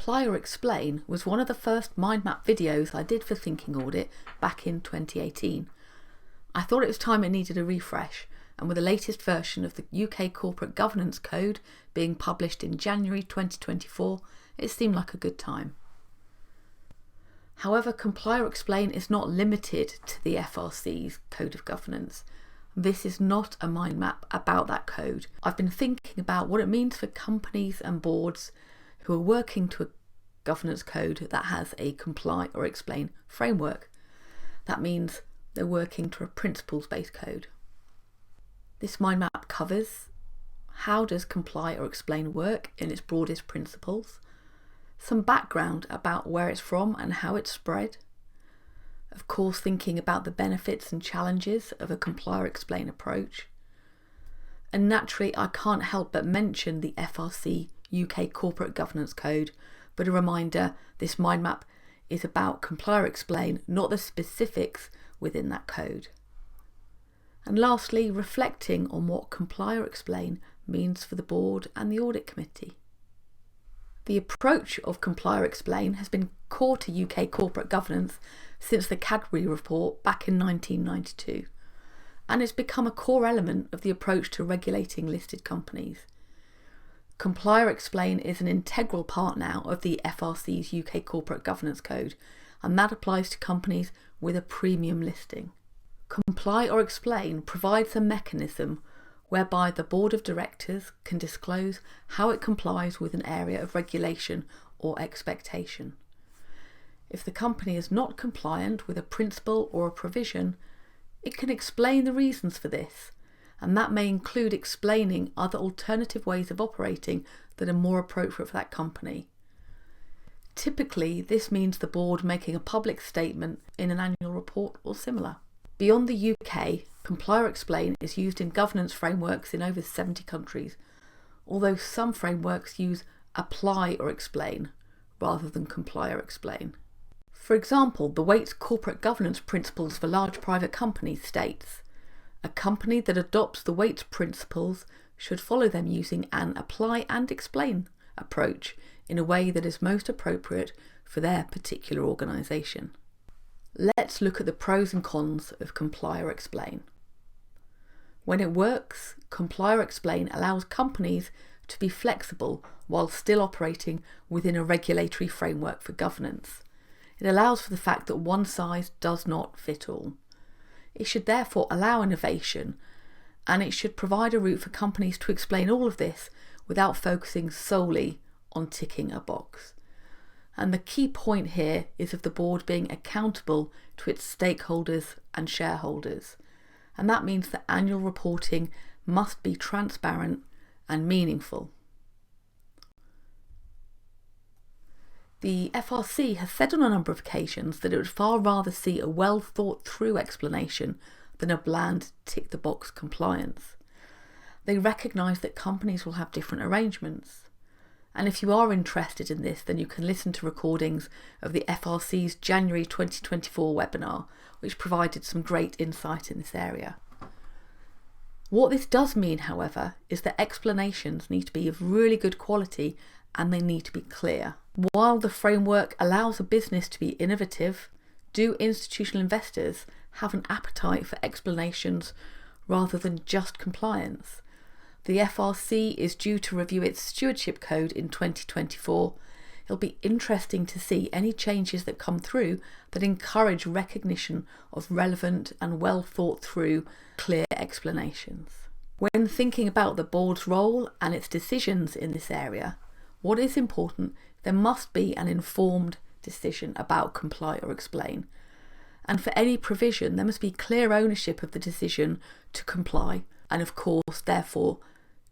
Comply or Explain was one of the first mind map videos I did for Thinking Audit back in 2018. I thought it was time it needed a refresh, and with the latest version of the UK Corporate Governance Code being published in January 2024, it seemed like a good time. However, Comply or Explain is not limited to the FRC's Code of Governance. This is not a mind map about that code. I've been thinking about what it means for companies and boards who are working to a governance code that has a Comply or Explain framework. That means they're working to a principles-based code. This mind map covers how does Comply or Explain work in its broadest principles, some background about where it's from and how it's spread, of course thinking about the benefits and challenges of a Comply or Explain approach, and naturally I can't help but mention the FRC UK Corporate Governance Code, but a reminder, this mind map is about Comply or Explain, not the specifics within that code. And lastly, reflecting on what Comply or Explain means for the board and the audit committee. The approach of Comply or Explain has been core to UK corporate governance since the Cadbury report back in 1992, and it's become a core element of the approach to regulating listed companies. Comply or Explain is an integral part now of the FRC's UK Corporate Governance Code, and that applies to companies with a premium listing. Comply or Explain provides a mechanism whereby the board of directors can disclose how it complies with an area of regulation or expectation. If the company is not compliant with a principle or a provision, it can explain the reasons for this, and that may include explaining other alternative ways of operating that are more appropriate for that company. Typically, this means the board making a public statement in an annual report or similar. Beyond the UK, Comply or Explain is used in governance frameworks in over 70 countries, although some frameworks use Apply or Explain rather than Comply or Explain. For example, the Waite's Corporate Governance Principles for Large Private Companies states, a company that adopts the Waite's principles should follow them using an Apply and Explain approach in a way that is most appropriate for their particular organisation. Let's look at the pros and cons of Comply or Explain. When it works, Comply or Explain allows companies to be flexible while still operating within a regulatory framework for governance. It allows for the fact that one size does not fit all. It should therefore allow innovation, and it should provide a route for companies to explain all of this without focusing solely on ticking a box. And the key point here is of the board being accountable to its stakeholders and shareholders. And that means that annual reporting must be transparent and meaningful. The FRC has said on a number of occasions that it would far rather see a well thought through explanation than a bland tick the box compliance. They recognise that companies will have different arrangements. And if you are interested in this, then you can listen to recordings of the FRC's January 2024 webinar, which provided some great insight in this area. What this does mean, however, is that explanations need to be of really good quality and they need to be clear. While the framework allows a business to be innovative, do institutional investors have an appetite for explanations rather than just compliance? The FRC is due to review its stewardship code in 2024. It'll be interesting to see any changes that come through that encourage recognition of relevant and well thought through, clear explanations. When thinking about the board's role and its decisions in this area, what is important, there must be an informed decision about Comply or Explain. And for any provision, there must be clear ownership of the decision to comply, and of course, therefore,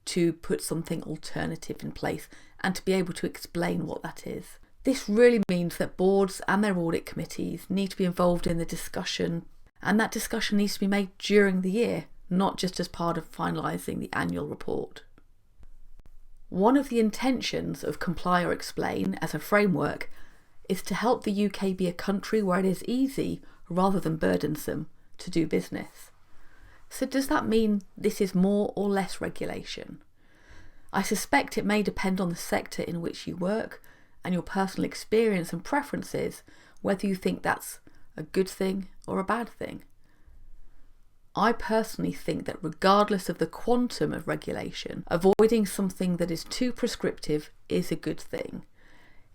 to put something alternative in place and to be able to explain what that is. This really means that boards and their audit committees need to be involved in the discussion, and that discussion needs to be made during the year, not just as part of finalising the annual report. One of the intentions of Comply or Explain as a framework is to help the UK be a country where it is easy rather than burdensome to do business. So does that mean this is more or less regulation? I suspect it may depend on the sector in which you work and your personal experience and preferences whether you think that's a good thing or a bad thing. I personally think that regardless of the quantum of regulation, avoiding something that is too prescriptive is a good thing.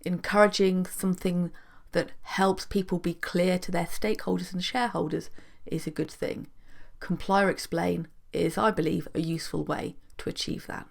Encouraging something that helps people be clear to their stakeholders and shareholders is a good thing. Comply or explain is, I believe, a useful way to achieve that.